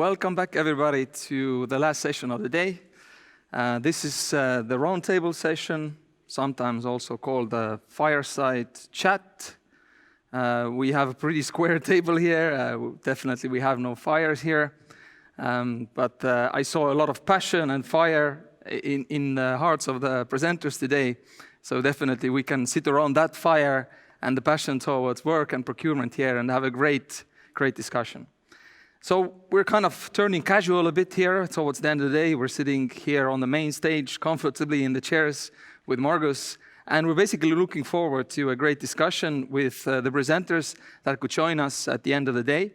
welcome back everybody to the last session of the day. This is the Roundtable session, sometimes also called the fireside chat. We have a pretty square table here. Definitely we have no fires here. But I saw a lot of passion and fire in the hearts of the presenters today. So definitely we can sit around that fire and the passion towards work and procurement here and have a great discussion. So we're kind of turning casual a bit here towards the end of the day. We're sitting here on the main stage comfortably in the chairs with Margus. And we're basically looking forward to a great discussion with the presenters that could join us at the end of the day.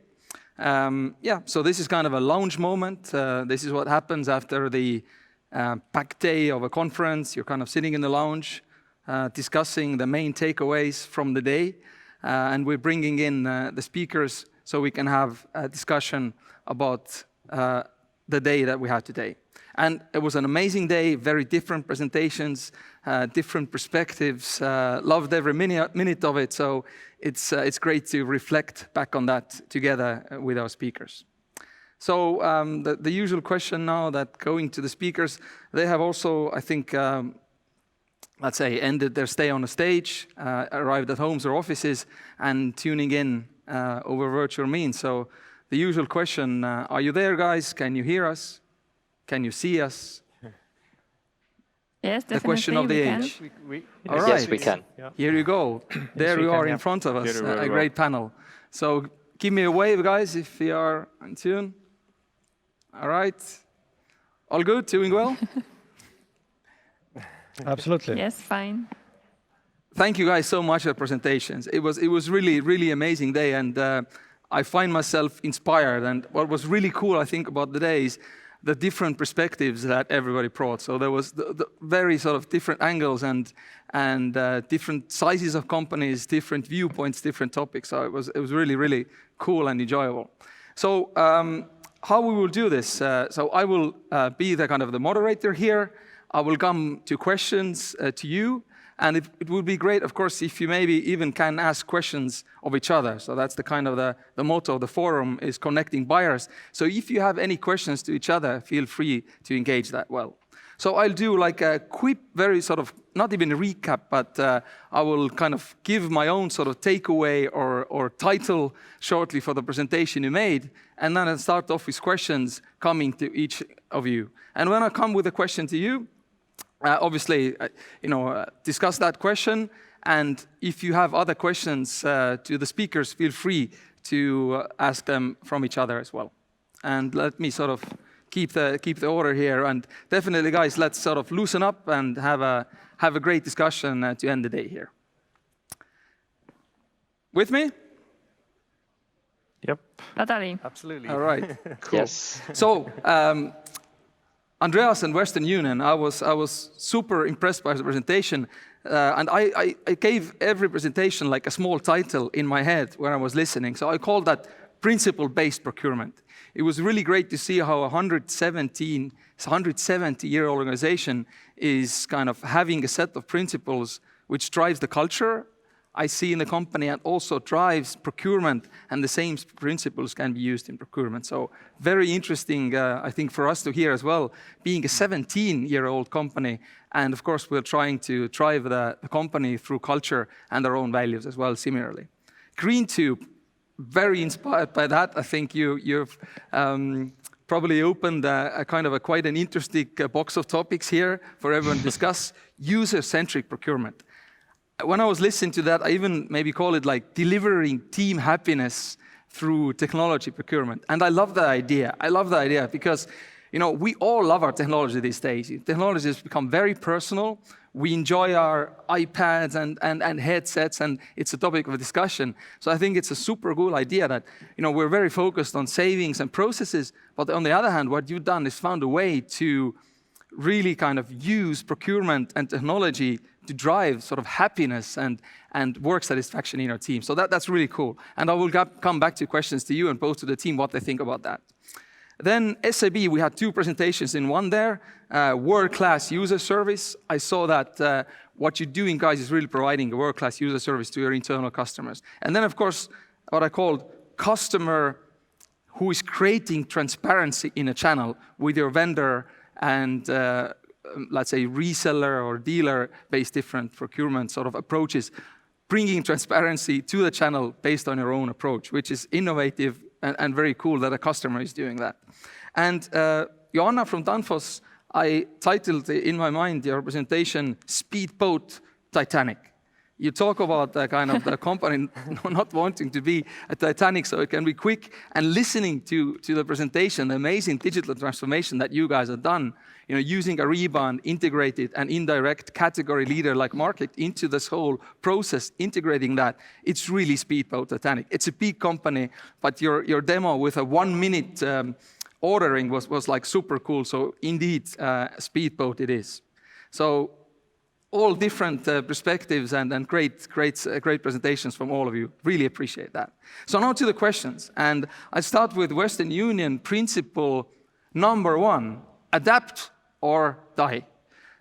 So this is kind of a lounge moment. This is what happens after the packed day of a conference. You're kind of sitting in the lounge, discussing the main takeaways from the day. And we're bringing in the speakers so we can have a discussion about the day that we had today. And it was an amazing day, very different presentations, different perspectives, loved every minute of it. So it's great to reflect back on that together with our speakers. So the usual question now that going to the speakers, they have also, I think, let's say, ended their stay on the stage, arrived at homes or offices, and tuning in over virtual means. So the usual question, are you there, guys? Can you hear us? Can you see us? Yes, definitely. The question of the age. All right. Yes, we can. Yeah. Here you go. There you are in front of us, a great panel. So give me a wave, guys, if you are in tune. All right. All good? Doing well? Absolutely. Yes, fine. Thank you guys so much for the presentations. It was really amazing day, and I find myself inspired. And what was really cool, I think, about the day is the different perspectives that everybody brought. So there was the very sort of different angles and different sizes of companies, different viewpoints, different topics. So it was really cool and enjoyable. So how we will do this? So I will be the kind of the moderator here. I will come to questions to you. And it would be great, of course, if you maybe even can ask questions of each other. So that's the kind of the motto of the forum is connecting buyers. So if you have any questions to each other, feel free to engage that well. So I'll do like a quick, very sort of, not even a recap, but I will kind of give my own sort of takeaway or title shortly for the presentation you made. And then I'll start off with questions coming to each of you. And when I come with a question to you, obviously, discuss that question. And if you have other questions to the speakers, feel free to ask them from each other as well. And let me sort of keep the order here. And definitely, guys, let's sort of loosen up and have a great discussion to end the day here. With me? Yep. Totally. Absolutely. All right. Cool. Yes. So, Andreas and Western Union, I was super impressed by the presentation. And I gave every presentation like a small title in my head when I was listening. So I called that principle-based procurement. It was really great to see how a 170-year-old organization is kind of having a set of principles which drives the culture I see in the company and also drives procurement, and the same principles can be used in procurement. So very interesting, I think, for us to hear as well, being a 17-year-old company. And of course, we're trying to drive the company through culture and our own values as well, similarly. Greentube, very inspired by that. I think you've probably opened a kind of quite an interesting box of topics here for everyone to discuss. User-centric procurement. When I was listening to that, I even maybe call it like delivering team happiness through technology procurement. And I love that idea. I love that idea because, we all love our technology these days. Technology has become very personal. We enjoy our iPads and headsets, and it's a topic of discussion. So I think it's a super cool idea that, we're very focused on savings and processes. But on the other hand, what you've done is found a way to really kind of use procurement and technology to drive sort of happiness and work satisfaction in our team. So that's really cool. And I will come back to questions to you and both to the team what they think about that. Then SAB, we had two presentations in one there. World-class user service. I saw that what you're doing, guys, is really providing a world-class user service to your internal customers. And then, of course, what I called customer who is creating transparency in a channel with your vendor and, let's say, reseller or dealer-based different procurement sort of approaches, bringing transparency to the channel based on your own approach, which is innovative and very cool that a customer is doing that. And Joanna from Danfoss, I titled in my mind your presentation, Speedboat Titanic. You talk about the kind of the company not wanting to be a Titanic so it can be quick, and listening to the presentation, the amazing digital transformation that you guys have done, using Ariba and integrated an indirect category leader like Markit into this whole process, integrating that, it's really Speedboat Titanic. It's a big company, but your demo with a 1 minute ordering was like super cool. So indeed, Speedboat it is. So all different perspectives and great presentations from all of you. Really appreciate that. So now to the questions. And I start with Western Union principle number 1, adapt or die.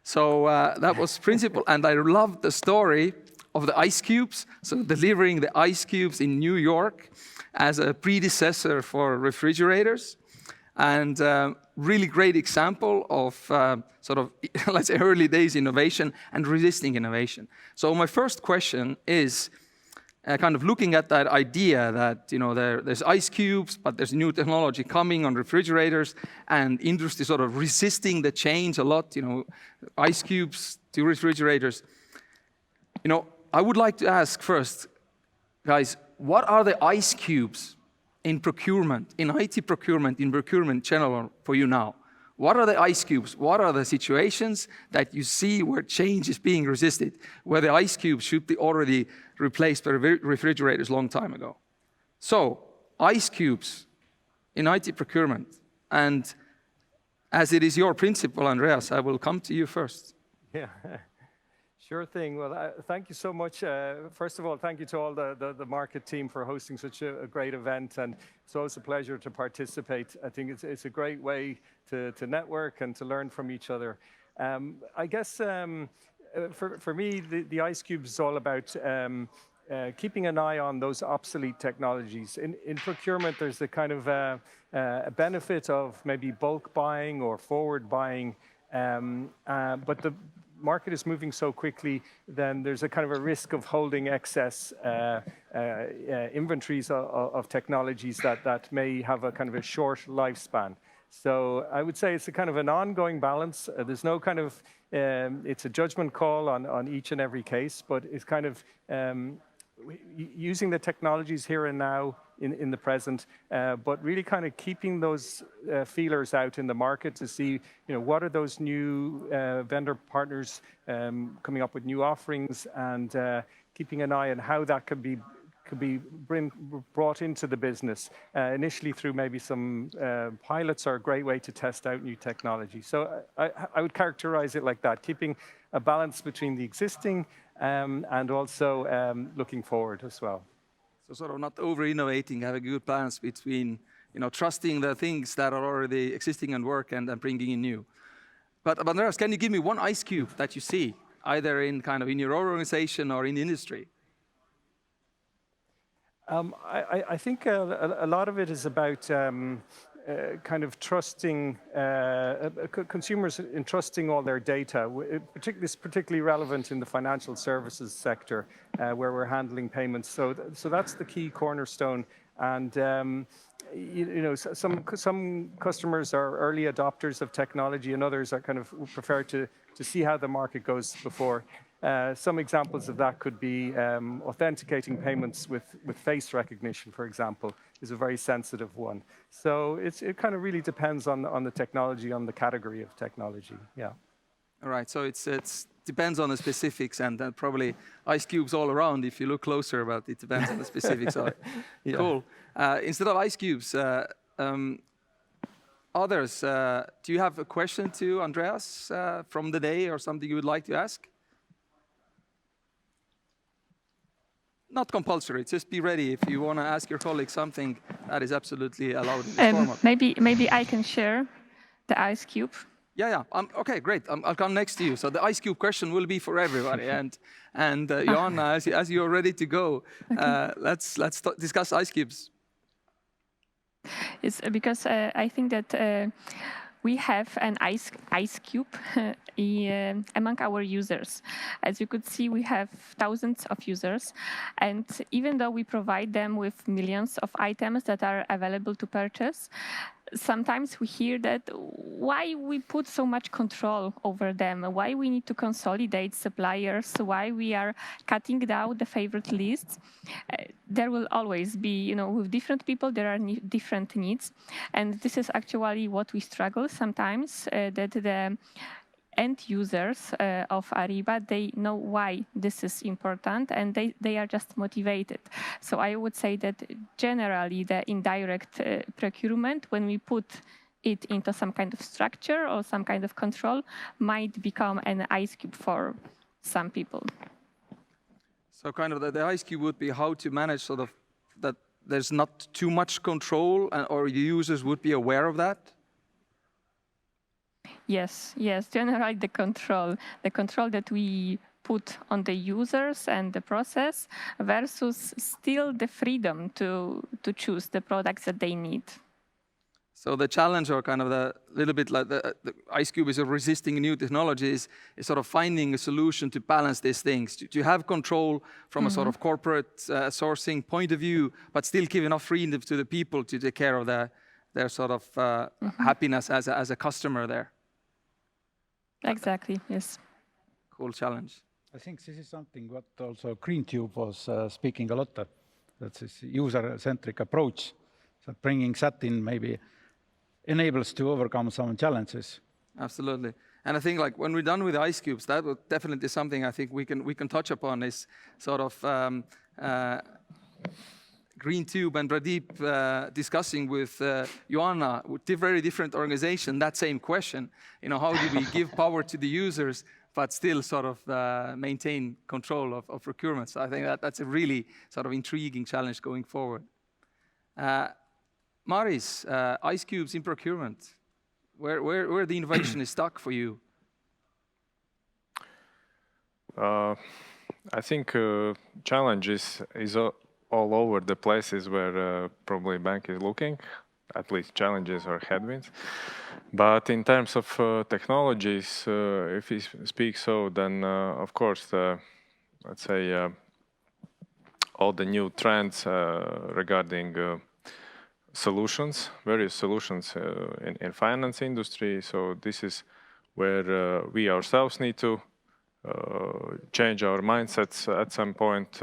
So that was principle. And I love the story of the ice cubes. So delivering the ice cubes in New York as a predecessor for refrigerators. And really great example of sort of, let's say, early days innovation and resisting innovation. So my first question is kind of looking at that idea that there's ice cubes, but there's new technology coming on refrigerators, and industry sort of resisting the change a lot. Ice cubes to refrigerators. I would like to ask first, guys, what are the ice cubes in procurement, in IT procurement, in procurement general for you now? What are the ice cubes? What are the situations that you see where change is being resisted, where the ice cubes should be already replaced by refrigerators a long time ago? So, ice cubes in IT procurement. And as it is your principle, Andreas, I will come to you first. Yeah. Sure thing. Well, thank you so much. First of all, thank you to all the Markit team for hosting such a great event, and it's always a pleasure to participate. I think it's a great way to network and to learn from each other. I guess for me, the Ice Cube is all about keeping an eye on those obsolete technologies. In procurement, there's the kind of a benefit of maybe bulk buying or forward buying, but the market is moving so quickly, then there's a kind of a risk of holding excess inventories of technologies that may have a kind of a short lifespan. So I would say it's a kind of an ongoing balance. There's no kind of, it's a judgment call on each and every case, but it's kind of using the technologies here and now in the present, but really kind of keeping those feelers out in the market to see, what are those new vendor partners coming up with new offerings, and keeping an eye on how that could be brought into the business. Initially through maybe some pilots are a great way to test out new technology. So I would characterize it like that, keeping a balance between the existing and also looking forward as well. So sort of not over-innovating, have a good balance between, trusting the things that are already existing and work and bringing in new. But Andreas, can you give me one ice cube that you see, either in your organization or in the industry? I think a lot of it is about kind of trusting consumers, entrusting all their data. This is particularly relevant in the financial services sector, where we're handling payments. So that's the key cornerstone. And some customers are early adopters of technology, and others are kind of prefer to see how the market goes before. Some examples of that could be authenticating payments with face recognition, for example, is a very sensitive one. So it kind of really depends on the technology, on the category of technology. Yeah. All right. So it depends on the specifics, and probably ice cubes all around. If you look closer, but it depends on the specifics. Yeah. Cool. Instead of ice cubes, others, do you have a question to Andreas from the day, or something you would like to ask? Not compulsory, just be ready. If you want to ask your colleague something, that is absolutely allowed in this format. Maybe I can share the ice cube. Yeah. Okay, great. I'll come next to you. So the ice cube question will be for everybody. and Joanna, as you're ready to go, let's discuss ice cubes. It's because I think that we have an ice cube among our users. As you could see, we have thousands of users. And even though we provide them with millions of items that are available to purchase, sometimes we hear that why we put so much control over them, why we need to consolidate suppliers, why we are cutting down the favorite lists. There will always be, with different people, there are different needs. And this is actually what we struggle sometimes, that the end users of Ariba, they know why this is important and they are just motivated. So I would say that generally the indirect procurement, when we put it into some kind of structure or some kind of control, might become an ice cube for some people. So kind of the ice cube would be how to manage sort of that there's not too much control or the users would be aware of that? Yes, generally the control that we put on the users and the process versus still the freedom to choose the products that they need. So the challenge, or kind of the little bit like the ice cube is of resisting new technologies, is sort of finding a solution to balance these things, to have control from a sort of corporate sourcing point of view, but still give enough freedom to the people to take care of their sort of happiness as a customer there. Exactly, yes. Cool challenge. I think this is something what also Greentube was speaking a lot of. That's this user-centric approach. So bringing that in maybe enables to overcome some challenges. Absolutely. And I think like when we're done with ice cubes, that would definitely something I think we can touch upon is sort of Greentube and Pradeep discussing with Joanna, with very different organization, that same question. How do we give power to the users, but still sort of maintain control of procurement? So I think that's a really sort of intriguing challenge going forward. Maris, ice cubes in procurement, where the innovation is stuck for you? I think challenge is all over the places where probably bank is looking, at least challenges or headwinds. But in terms of technologies, if we speak so, then of course, let's say all the new trends regarding solutions, various solutions in finance industry. So this is where we ourselves need to change our mindsets at some point.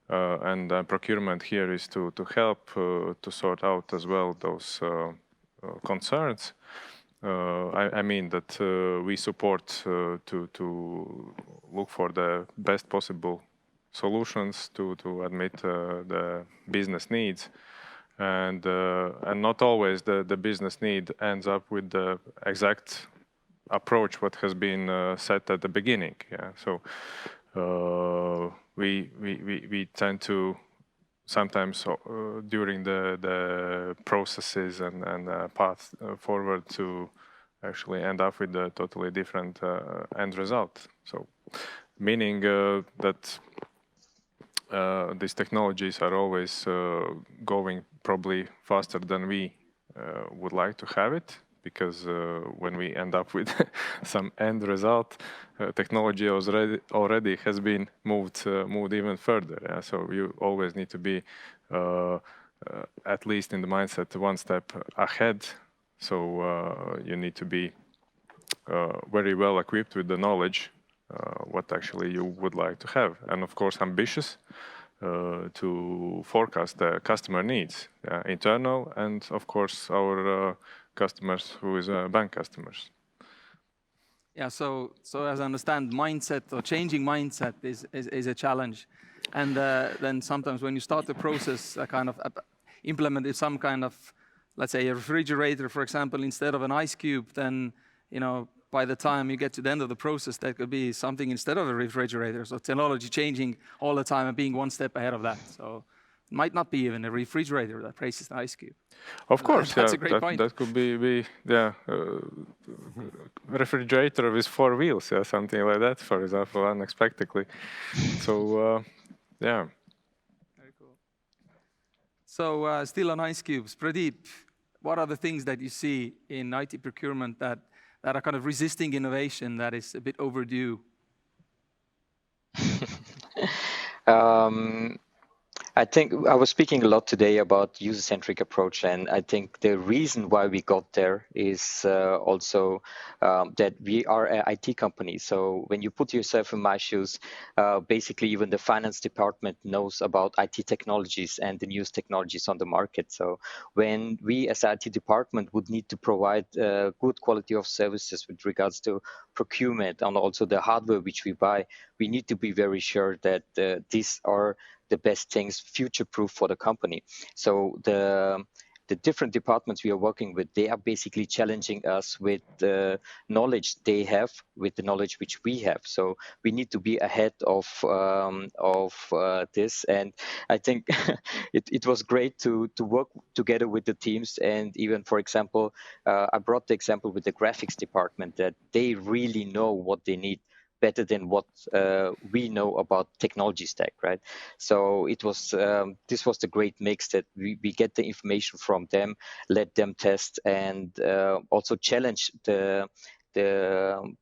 And procurement here is to help to sort out as well those concerns. I mean that we support to look for the best possible solutions to admit the business needs, and not always the business need ends up with the exact approach what has been set at the beginning. Yeah, so. We tend to sometimes during the processes and path forward to actually end up with a totally different end result. So, meaning that these technologies are always going probably faster than we would like to have it. Because when we end up with some end result, technology already has been moved even further. Yeah? So you always need to be, at least in the mindset, one step ahead. So you need to be very well equipped with the knowledge what actually you would like to have, and of course ambitious to forecast the customer needs, internal and of course our customers who is bank customers. Yeah, so as I understand, mindset or changing mindset is a challenge. And then sometimes when you start the process, kind of implement some kind of, let's say a refrigerator, for example, instead of an ice cube, then, by the time you get to the end of the process, that could be something instead of a refrigerator. So technology changing all the time and being one step ahead of that. So it might not be even a refrigerator that replaces the ice cube. Of course, that's a great point. That could be refrigerator with 4 wheels, something like that, for example, unexpectedly. So, yeah. Very cool. So still on ice cubes, Pradeep, what are the things that you see in IT procurement that are kind of resisting innovation, that is a bit overdue? I think I was speaking a lot today about user-centric approach, and I think the reason why we got there is also that we are an IT company. So when you put yourself in my shoes, basically even the finance department knows about IT technologies and the newest technologies on the market. So when we as IT department would need to provide good quality of services with regards to procurement and also the hardware which we buy, we need to be very sure that these are the best things future-proof for the company. So the different departments we are working with, they are basically challenging us with the knowledge they have, with the knowledge which we have. So we need to be ahead of this. And I think it was great to work together with the teams. And even, for example, I brought the example with the graphics department, that they really know what they need better than what we know about technology stack, right? So it was this was the great mix, that we get the information from them, let them test, and also challenge the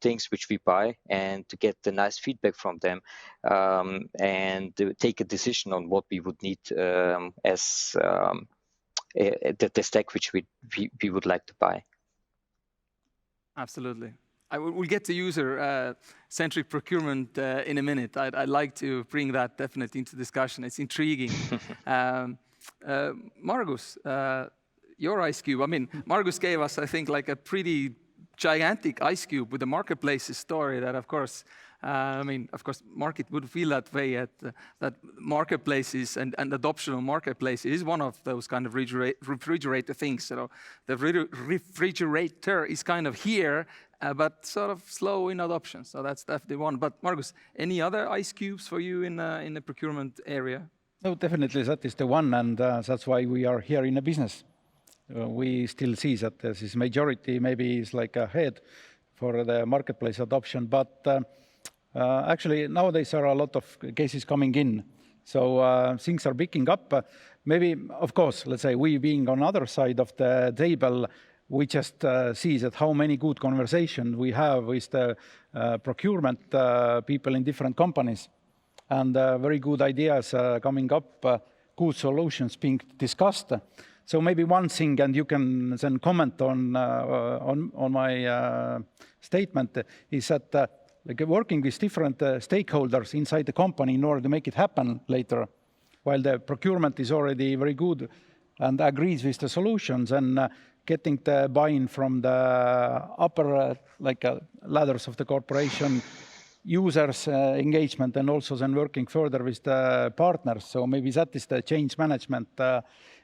things which we buy, and to get the nice feedback from them, and to take a decision on what we would need as the stack which we would like to buy. Absolutely. We'll get to user-centric procurement in a minute. I'd like to bring that definitely into discussion. It's intriguing. Margus, your ice cube. I mean, Margus gave us, I think, like a pretty gigantic ice cube with the marketplaces story that, of course, of course, Markit would feel that way that marketplaces and adoption of marketplaces is one of those kind of refrigerator things. So the refrigerator is kind of here, but sort of slow in adoption. So that's definitely one. But Margus, any other ice cubes for you in the procurement area? No, definitely that is the one, and that's why we are here in a business. We still see that this majority maybe is like ahead for the marketplace adoption, but actually nowadays there are a lot of cases coming in. So things are picking up. Maybe, of course, let's say we being on the other side of the table, we just see that how many good conversations we have with the procurement people in different companies, and very good ideas coming up, good solutions being discussed. So maybe one thing, and you can then comment on my statement, is that like working with different stakeholders inside the company in order to make it happen later, while the procurement is already very good and agrees with the solutions, and getting the buy-in from the upper ladders of the corporation, users engagement, and also then working further with the partners. So maybe that is the change management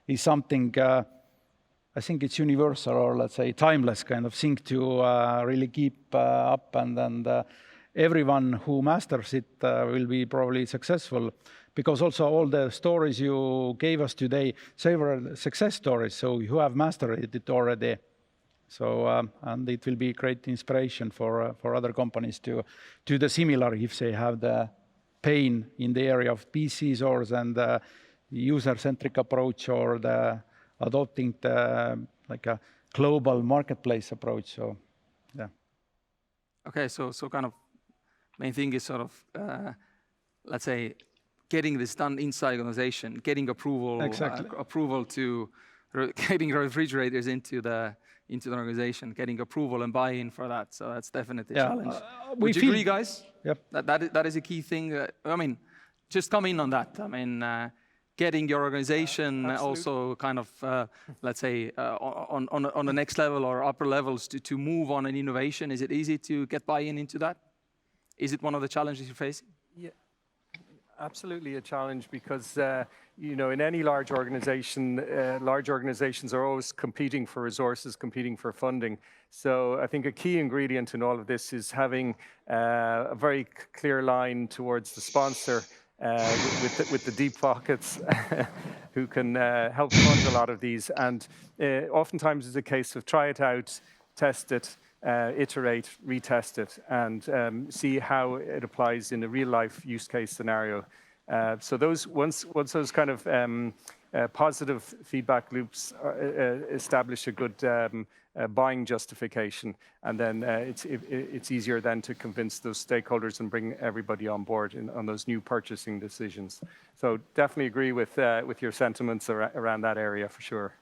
is something, I think it's universal, or let's say timeless kind of thing to really keep up, and everyone who masters it will be probably successful, because also all the stories you gave us today, several success stories, so you have mastered it already. So and it will be great inspiration for other companies to do the similar if they have the pain in the area of PCs or then the user-centric approach, or the adopting the like a global marketplace approach. So yeah. Okay, so kind of main thing is sort of let's say getting this done inside the organization, getting approval, Exactly. Approval to getting refrigerators into the organization, getting approval and buy-in for that. So that's definitely a challenge. Would you agree, guys? Yep. That is a key thing. I mean, just come in on that. I mean, getting your organization also kind of, let's say, on the next level or upper levels to move on an innovation. Is it easy to get buy-in into that? Is it one of the challenges you're facing? Yeah, absolutely a challenge, because you know, in any large organization, large organizations are always competing for resources, competing for funding. So I think a key ingredient in all of this is having a very clear line towards the sponsor with the deep pockets who can help fund a lot of these. And oftentimes it's a case of try it out, test it, iterate, retest it, and see how it applies in a real life use case scenario. So those once those kind of positive feedback loops establish a good buying justification, and then it's easier then to convince those stakeholders and bring everybody on board on those new purchasing decisions. So definitely agree with your sentiments around that area for sure.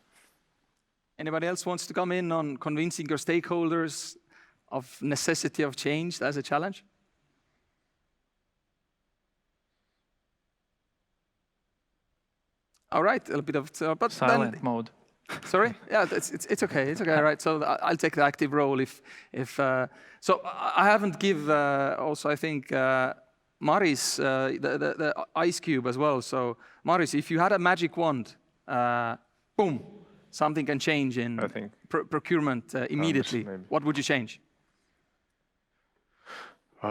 Anybody else wants to come in on convincing your stakeholders of necessity of change as a challenge? All right, a little bit of but silent mode. Sorry, yeah, it's okay. It's okay. Right. So I'll take the active role if. So I haven't give also I think Maris the ice cube as well. So Maris, if you had a magic wand, boom, something can change in procurement immediately. What would you change?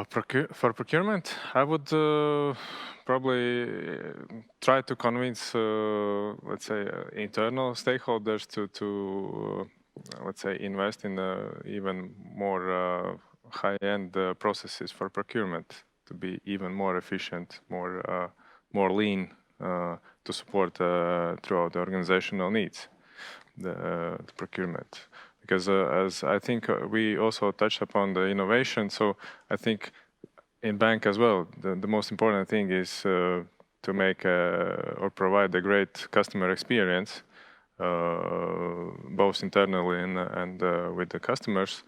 For procurement, I would probably try to convince, let's say, internal stakeholders to let's say, invest in even more high-end processes for procurement to be even more efficient, more lean to support throughout the organizational needs, the procurement. Because as I think we also touched upon the innovation, so I think in bank as well, the most important thing is to make or provide a great customer experience, both internally and with the customers,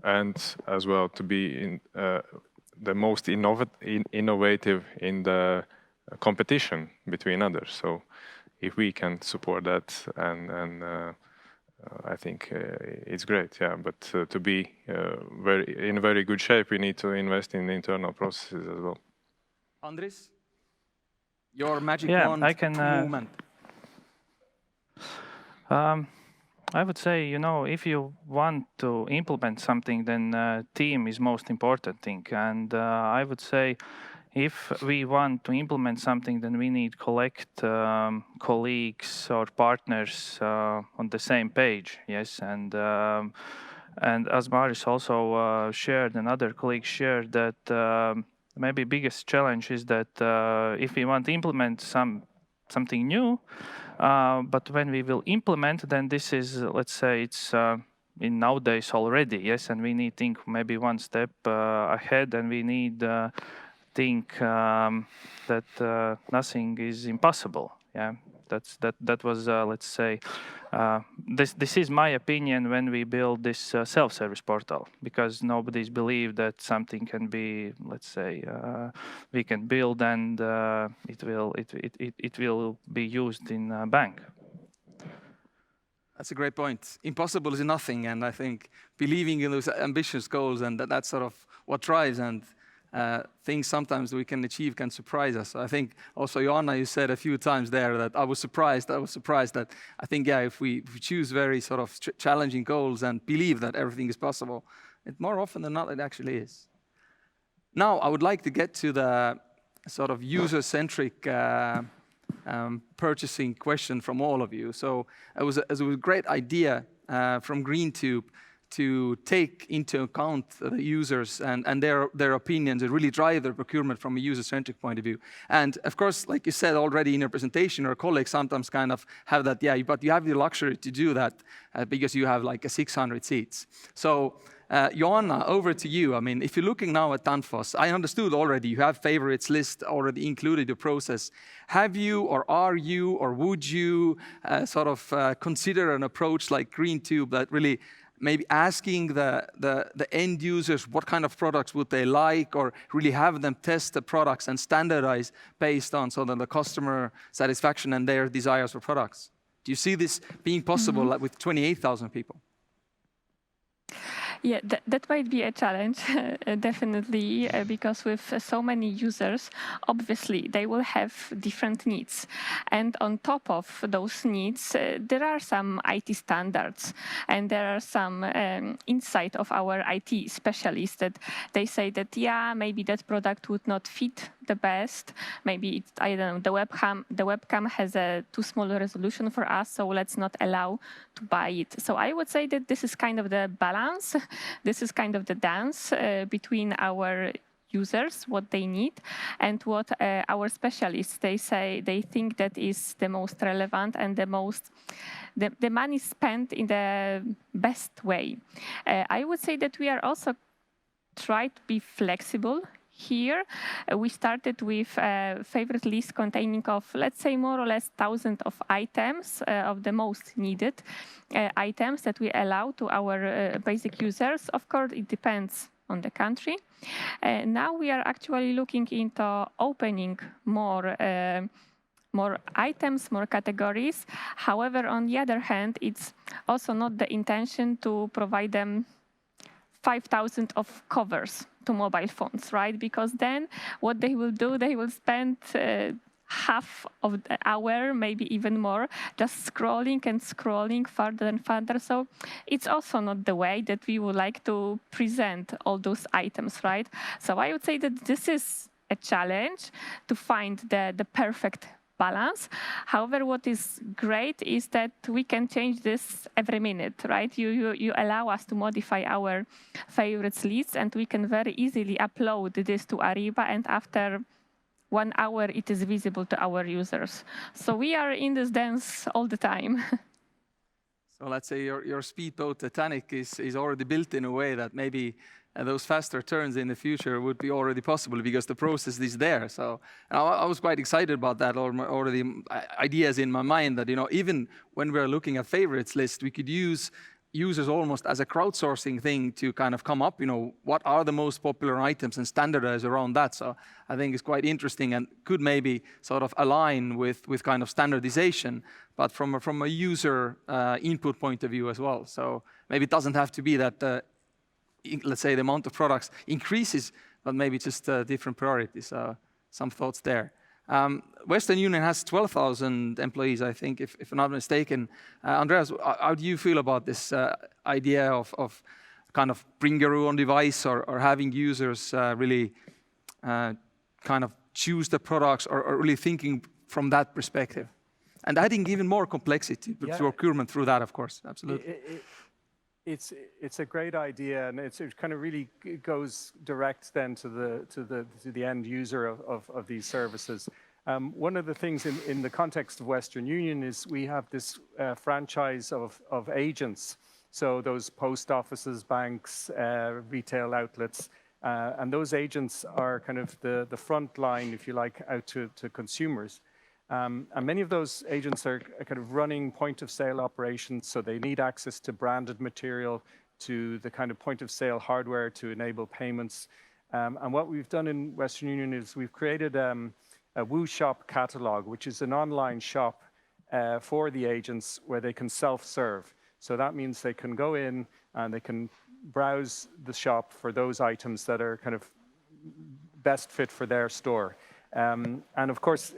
and as well to be the most innovative in the competition between others. So if we can support that and I think it's great, yeah. But to be in very good shape, we need to invest in internal processes as well. Andres, your magic wand movement. I would say, if you want to implement something, then team is most important thing. And I would say, if we want to implement something, then we need collect colleagues or partners on the same page. Yes, and as Maris also shared, and other colleagues shared, that maybe biggest challenge is that if we want to implement something new, but when we will implement, then this is, let's say, it's in nowadays already. Yes, and we need to think maybe one step ahead, and we need think that nothing is impossible. Yeah, that was let's say this is my opinion when we build this self-service portal, because nobody's believed that something can be, let's say, we can build and it will be used in a bank. That's a great point. Impossible is nothing, and I think believing in those ambitious goals, and that's sort of what drives, and things sometimes we can achieve can surprise us. So I think also, Joanna, you said a few times there that I was surprised that I think, yeah, if we choose very sort of challenging goals and believe that everything is possible, it more often than not it actually is. Now, I would like to get to the sort of user-centric purchasing question from all of you. So it was a great idea from Greentube to take into account the users and their opinions and really drive their procurement from a user-centric point of view. And of course, like you said already in your presentation, our colleagues sometimes kind of have that, yeah, but you have the luxury to do that because you have like 600 seats. So Joanna, over to you. I mean, if you're looking now at Danfoss, I understood already you have favorites list already included the process. Have you, or are you, or would you sort of consider an approach like Greentube that really maybe asking the end users what kind of products would they like, or really have them test the products and standardize based on so that the customer satisfaction and their desires for products? Do you see this being possible with 28,000 people? Yeah, that might be a challenge, definitely, because with so many users, obviously, they will have different needs. And on top of those needs, there are some IT standards, and there are some insight of our IT specialists that they say that, yeah, maybe that product would not fit the best. Maybe it's, I don't know, the webcam has a too small resolution for us, so let's not allow to buy it. So I would say that this is kind of the balance. This is kind of the dance between our users what they need and what our specialists they think that is the most relevant and the money spent in the best way. I would say that we are also try to be flexible here. We started with a favorite list containing of, let's say, more or less thousands of items, of the most needed items that we allow to our basic users. Of course, it depends on the country. Now we are actually looking into opening more items, more categories. However, on the other hand, it's also not the intention to provide them 5,000 of covers to mobile phones, right? Because then what they will do, they will spend half of the hour, maybe even more, just scrolling and scrolling further and further. So it's also not the way that we would like to present all those items, right? So I would say that this is a challenge to find the perfect balance. However, what is great is that we can change this every minute, right? You allow us to modify our favorites lists, and we can very easily upload this to Ariba, and after 1 hour it is visible to our users. So we are in this dance all the time. So let's say your speedboat Titanic is already built in a way that maybe those faster turns in the future would be already possible because the process is there. So I was quite excited about that, already ideas in my mind that, even when we're looking at favorites list, we could use users almost as a crowdsourcing thing to kind of come up, what are the most popular items and standardize around that. So I think it's quite interesting and could maybe sort of align with kind of standardization, but from a user input point of view as well. So maybe it doesn't have to be that let's say the amount of products increases, but maybe just different priorities. Some thoughts there. Western Union has 12,000 employees, I think, if I'm not mistaken. Andreas, how do you feel about this idea of kind of bring your own device or having users really kind of choose the products or really thinking from that perspective? And adding even more complexity to procurement through that, of course, absolutely. It's a great idea, and it kind of really goes direct then to the end user of these services. One of the things in the context of Western Union is we have this franchise of agents. So those post offices, banks, retail outlets, and those agents are kind of the front line, if you like, out to consumers. And many of those agents are kind of running point-of-sale operations, so they need access to branded material, to the kind of point-of-sale hardware to enable payments. And what we've done in Western Union is we've created a Woo Shop catalog, which is an online shop for the agents where they can self-serve. So that means they can go in and they can browse the shop for those items that are kind of best fit for their store. And of course,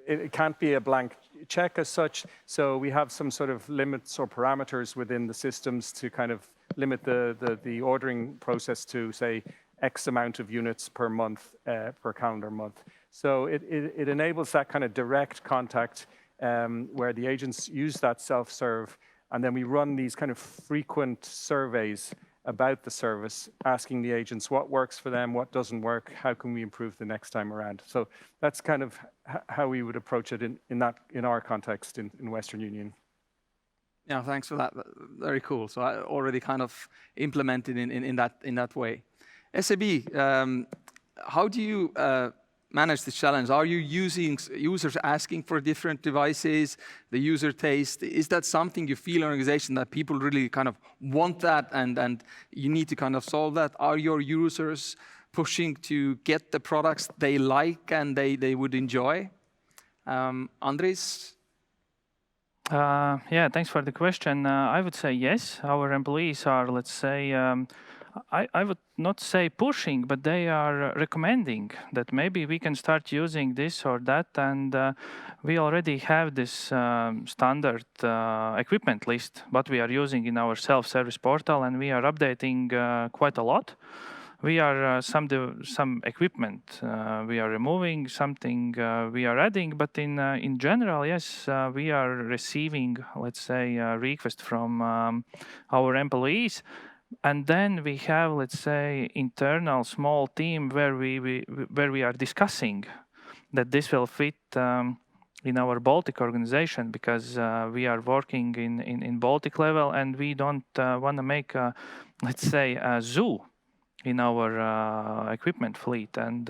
it can't be a blank check as such, so we have some sort of limits or parameters within the systems to kind of limit the ordering process to, say, X amount of units per month, per calendar month. So it enables that kind of direct contact where the agents use that self-serve, and then we run these kind of frequent surveys about the service, asking the agents what works for them, what doesn't work, how can we improve the next time around. So that's kind of how we would approach it in our context in Western Union. Yeah, thanks for that. Very cool. So I already kind of implemented in that way. SAB, how do you manage this challenge? Are you using users asking for different devices, the user taste? Is that something you feel in an organization that people really kind of want that and you need to kind of solve that? Are your users pushing to get the products they like and they would enjoy? Andres? Yeah, thanks for the question. I would say yes. Our employees are, let's say, I would not say pushing, but they are recommending that maybe we can start using this or that. And we already have this standard equipment list, what we are using in our self-service portal, and we are updating quite a lot. We are some equipment we are removing, something we are adding, but in general, yes, we are receiving, let's say, requests from our employees. And then we have, let's say, internal small team where we are discussing that this will fit in our Baltic organization, because we are working in Baltic level, and we don't want to make let's say a zoo in our equipment fleet. And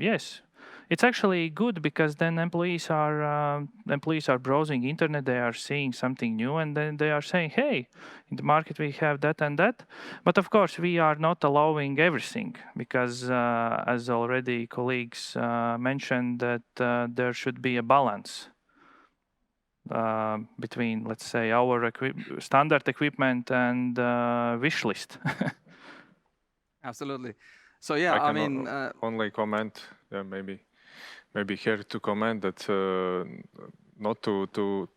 yes, it's actually good, because then employees are browsing internet, they are seeing something new, and then they are saying, hey, in the market we have that and that. But of course we are not allowing everything, because as already colleagues mentioned, that there should be a balance between, let's say, our standard equipment and wish list. Absolutely. So yeah, I mean, only comment, maybe here to comment that not to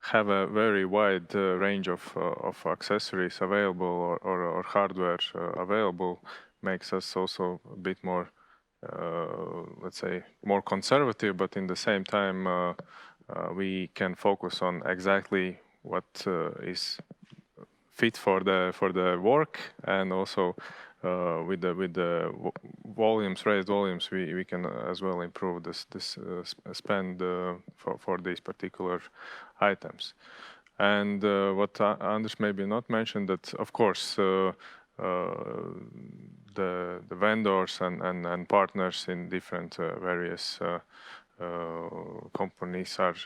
have a very wide range of accessories available or hardware available makes us also a bit more, let's say, more conservative, but in the same time we can focus on exactly what is fit for the work, and also with the volumes, raised volumes, we can as well improve this spend for these particular items. And what Anders maybe not mentioned, that of course the vendors and partners in different various companies are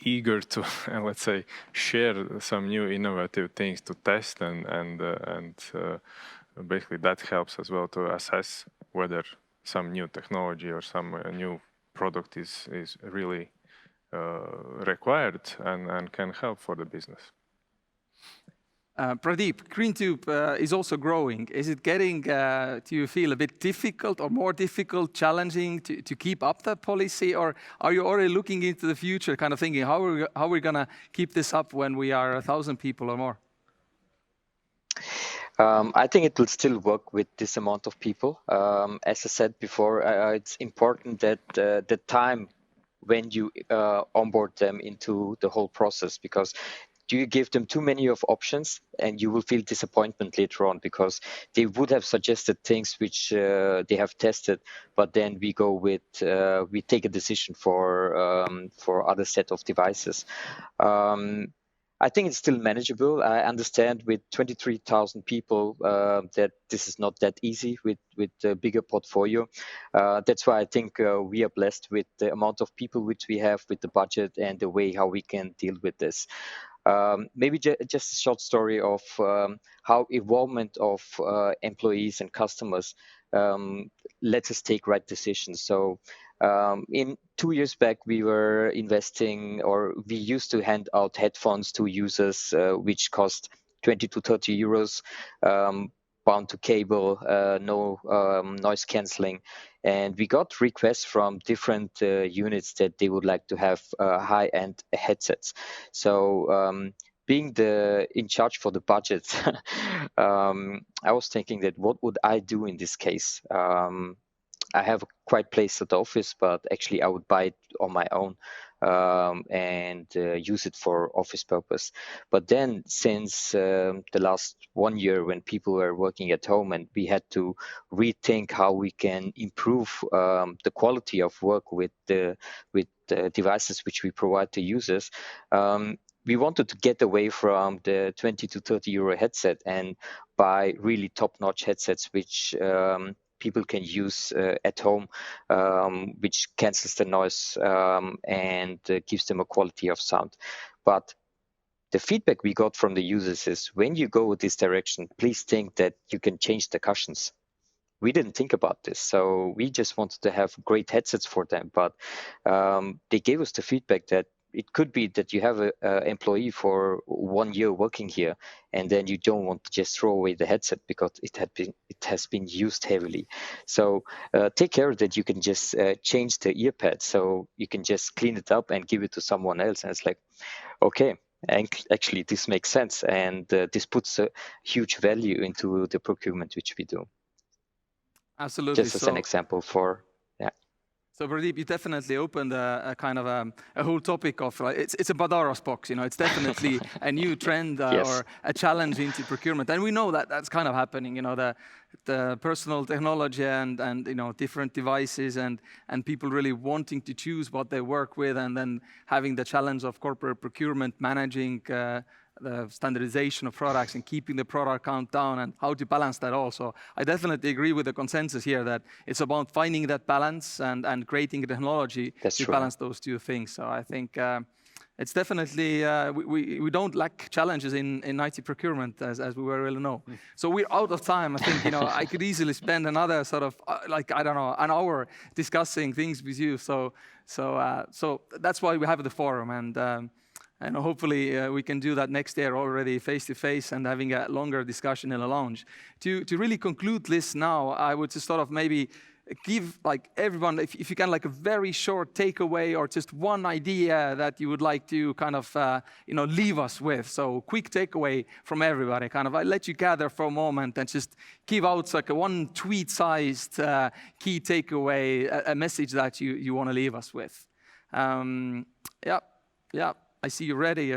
eager to let's say share some new innovative things to test, and basically that helps as well to assess whether some new technology or some new product is really required and can help for the business. Pradeep, Greentube is also growing. Is it getting, do you feel, a bit difficult or more difficult, challenging to keep up that policy? Or are you already looking into the future, kind of thinking, how are we going to keep this up when we are 1,000 people or more? I think it will still work with this amount of people. As I said before, it's important that the time when you onboard them into the whole process, because do you give them too many of options, and you will feel disappointment later on, because they would have suggested things which they have tested, but then we go with we take a decision for other set of devices. I think it's still manageable. I understand with 23,000 people that this is not that easy with a bigger portfolio. That's why I think we are blessed with the amount of people which we have, with the budget and the way how we can deal with this. Maybe just a short story of how involvement of employees and customers lets us take right decisions. So in 2 years back, we were investing, or we used to hand out headphones to users, which cost 20 to 30 euros, bound to cable, no noise cancelling. And we got requests from different units that they would like to have high-end headsets. So being in charge for the budget, I was thinking that what would I do in this case? I have a quiet place at the office, but actually I would buy it on my own and use it for office purpose. But then since the last 1 year, when people were working at home and we had to rethink how we can improve the quality of work with the devices which we provide to users, we wanted to get away from the 20 to 30 euro headset and buy really top-notch headsets which people can use at home, which cancels the noise and gives them a quality of sound. But the feedback we got from the users is, when you go this direction, please think that you can change the cushions. We didn't think about this, so we just wanted to have great headsets for them. But they gave us the feedback that it could be that you have an employee for 1 year working here, and then you don't want to just throw away the headset because it has been used heavily. So take care that you can just change the ear pad, so you can just clean it up and give it to someone else. And it's like, okay, actually this makes sense, and this puts a huge value into the procurement which we do. Absolutely. Just as an example for, yeah. So Pradeep, you definitely opened a kind of a whole topic of, it's a Pandora's box, it's definitely a new trend or a challenge into procurement. And we know that that's kind of happening, the personal technology and different devices and people really wanting to choose what they work with, and then having the challenge of corporate procurement, managing the standardization of products and keeping the product count down and how to balance that also. I definitely agree with the consensus here that it's about finding that balance and creating a technology to balance those two things. So I think it's definitely, we don't lack challenges in IT procurement, as we well know. So we're out of time. I think, I could easily spend another sort of, I don't know, an hour discussing things with you. So that's why we have the forum. And hopefully we can do that next year already face-to-face and having a longer discussion in a lounge. To really conclude this now, I would just sort of maybe give everyone, if you can, a very short takeaway or just one idea that you would like to kind of leave us with. So quick takeaway from everybody. Kind of, I let you gather for a moment and just give out a one tweet-sized key takeaway, a message that you want to leave us with. Yeah. I see you ready.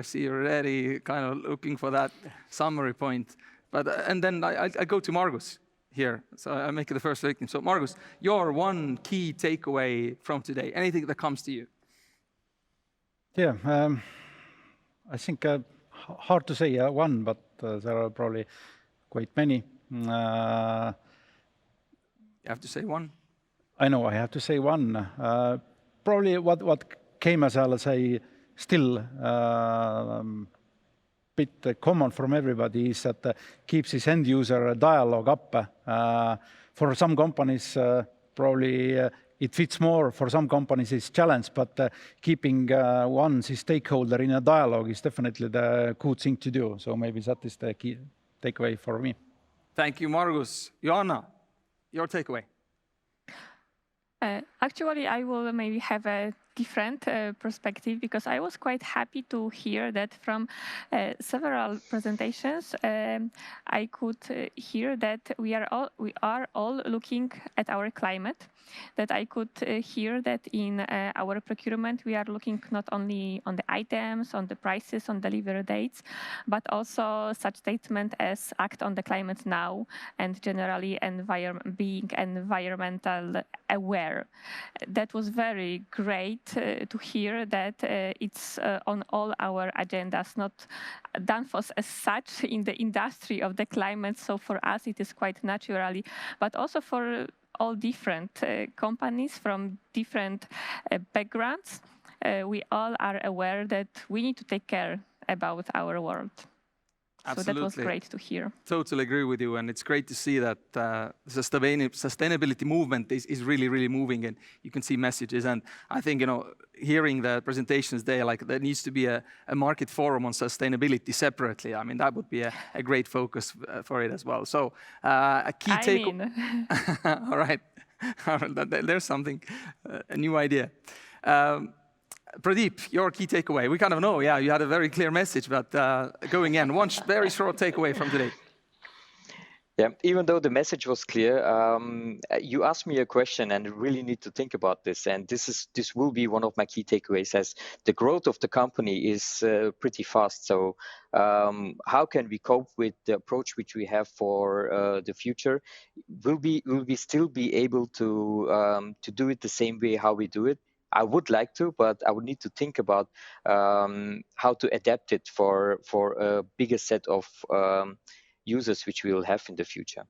Kind of looking for that summary point. And then I go to Margus here. So I make it the first victim. So Margus, your one key takeaway from today, anything that comes to you? Yeah, I think hard to say one, but there are probably quite many. You have to say one. I know I have to say one. Probably what came as, let's say, still bit common from everybody is that keeps his end user dialogue up. For some companies, probably it fits more. For some companies, it's challenge, but keeping one stakeholder in a dialogue is definitely the good thing to do. So maybe that is the key takeaway for me. Thank you, Margus. Joanna, your takeaway. Actually, I will maybe have a different perspective, because I was quite happy to hear that from several presentations. I could hear that we are all looking at our climate. That I could hear that in our procurement we are looking not only on the items, on the prices, on delivery dates, but also such statement as act on the climate now and generally being environmental aware. That was very great to hear that it's on all our agendas, not Danfoss as such in the industry of the climate. So for us it is quite naturally, but also for all different companies from different backgrounds. We all are aware that we need to take care about our world. Absolutely. So that was great to hear. Totally agree with you, and it's great to see that the sustainability movement is really, really moving, and you can see messages. And I think, hearing the presentations there, there needs to be a Markit Forum on sustainability separately. I mean, that would be a great focus for it as well. So a key takeaway. All right. There's something, a new idea. Pradeep, your key takeaway. We kind of know, you had a very clear message, but going in, one very short takeaway from today. Yeah, even though the message was clear, you asked me a question and I really need to think about this. And this will be one of my key takeaways, as the growth of the company is pretty fast. So how can we cope with the approach which we have for the future? Will we still be able to do it the same way how we do it? I would like to, but I would need to think about how to adapt it for a bigger set of users which we will have in the future.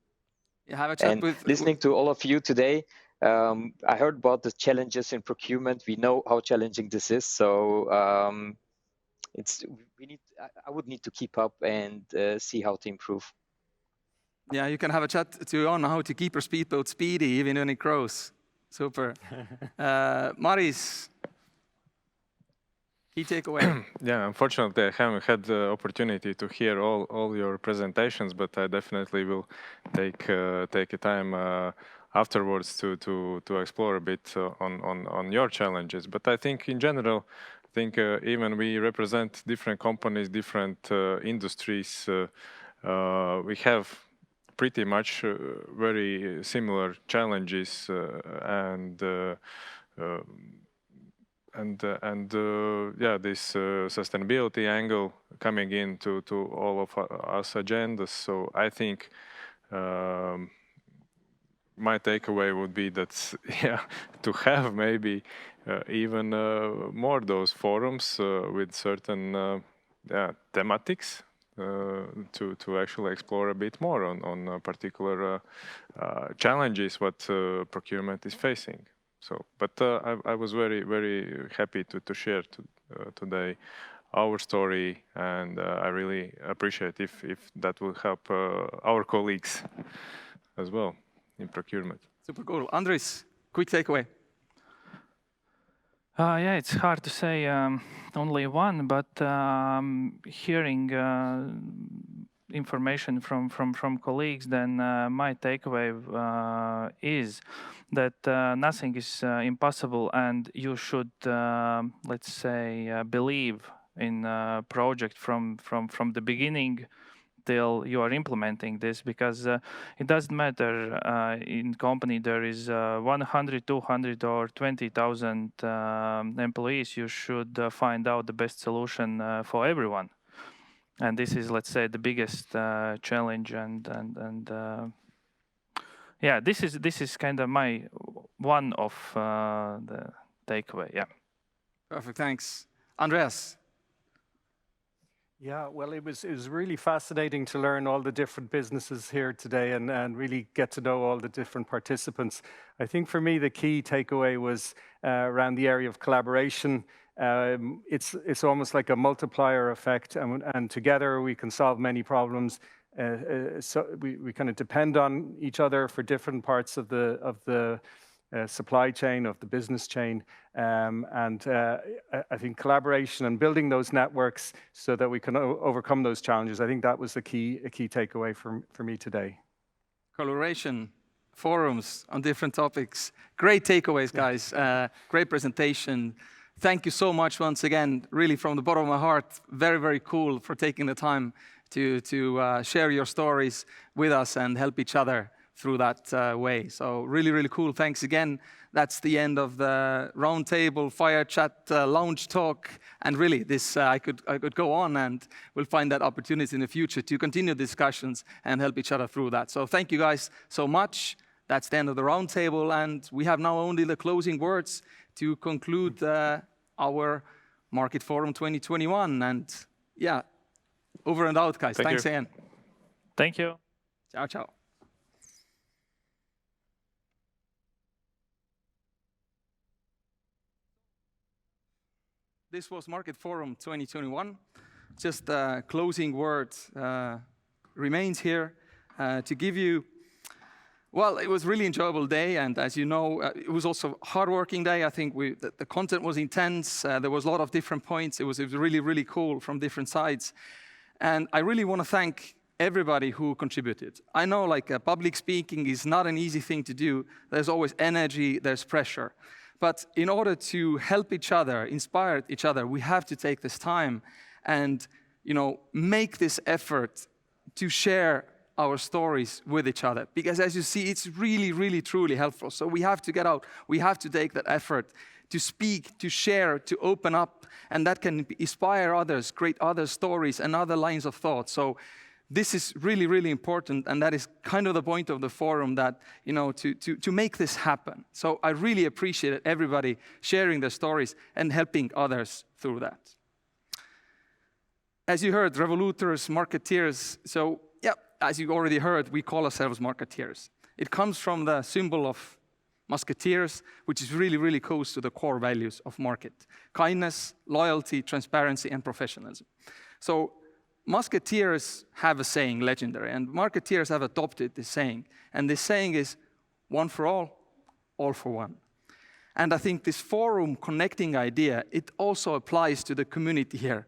You have a chat and listening to all of you today, I heard about the challenges in procurement. We know how challenging this is, so I would need to keep up and see how to improve. Yeah, you can have a chat to on how to keep your speedboat speedy even when it grows. Super. Maris, key takeaway. Yeah, unfortunately, I haven't had the opportunity to hear all your presentations, but I definitely will take a time afterwards to explore a bit on your challenges. But I think in general, even we represent different companies, different industries. We have pretty much very similar challenges, and yeah, this sustainability angle coming into all of us agendas. So I think my takeaway would be that yeah, to have maybe even more those forums with certain thematics to actually explore a bit more on particular challenges what procurement is facing. So, but I was very happy to share today our story, and I really appreciate if that will help our colleagues as well in procurement. Super cool. Andres, quick takeaway. Yeah, it's hard to say only one, but hearing information from colleagues, then my takeaway is that nothing is impossible, and you should, let's say, believe in a project from the beginning till you are implementing this, because it doesn't matter in company there is 100, 200 or 20,000 employees. You should find out the best solution for everyone, and this is, let's say, the biggest challenge. And yeah, this is kind of my one of the takeaway. Yeah. Perfect. Thanks, Andreas. Yeah, well, it was really fascinating to learn all the different businesses here today and really get to know all the different participants. I think for me, the key takeaway was around the area of collaboration. It's almost like a multiplier effect, and together we can solve many problems. So we kind of depend on each other for different parts of the supply chain, of the business chain. I think collaboration and building those networks so that we can overcome those challenges, I think that was a key takeaway for me today. Collaboration, forums on different topics. Great takeaways, guys. Great presentation. Thank you so much once again, really from the bottom of my heart. Very, very cool for taking the time to share your stories with us and help each other through that way. So really, really cool. Thanks again. That's the end of the roundtable, fire chat, lounge talk. And really, this I could go on, and we'll find that opportunity in the future to continue discussions and help each other through that. So thank you guys so much. That's the end of the roundtable, and we have now only the closing words to conclude our Markit Forum 2021. And yeah, over and out, guys. Thanks again. Thank you. Ciao, ciao. This was Markit Forum 2021. Just a closing word remains here to give you. Well, it was a really enjoyable day, and as you know, it was also a hard-working day. I think the content was intense. There was a lot of different points. It was really, really cool from different sides. And I really want to thank everybody who contributed. I know public speaking is not an easy thing to do. There's always energy, there's pressure. But in order to help each other, inspire each other, we have to take this time and, make this effort to share our stories with each other. Because as you see, it's really, really, truly helpful. So we have to get out. We have to take that effort to speak, to share, to open up. And that can inspire others, create other stories and other lines of thought. So this is really, really important, and that is kind of the point of the forum, that, to make this happen. So I really appreciate everybody sharing their stories and helping others through that. As you heard, Revoluters, Marketeers. So yeah, as you already heard, we call ourselves Marketeers. It comes from the symbol of Musketeers, which is really, really close to the core values of Markit: kindness, loyalty, transparency, and professionalism. So Musketeers have a saying, legendary, and Marketeers have adopted this saying. And this saying is, one for all for one. And I think this forum connecting idea, it also applies to the community here.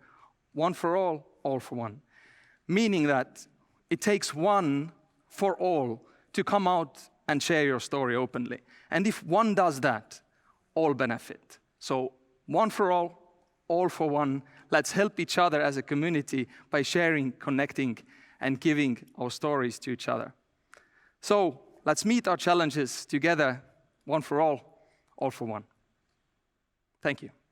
One for all for one. Meaning that it takes one for all to come out and share your story openly. And if one does that, all benefit. So one for all for one. Let's help each other as a community by sharing, connecting, and giving our stories to each other. So let's meet our challenges together, one for all for one. Thank you.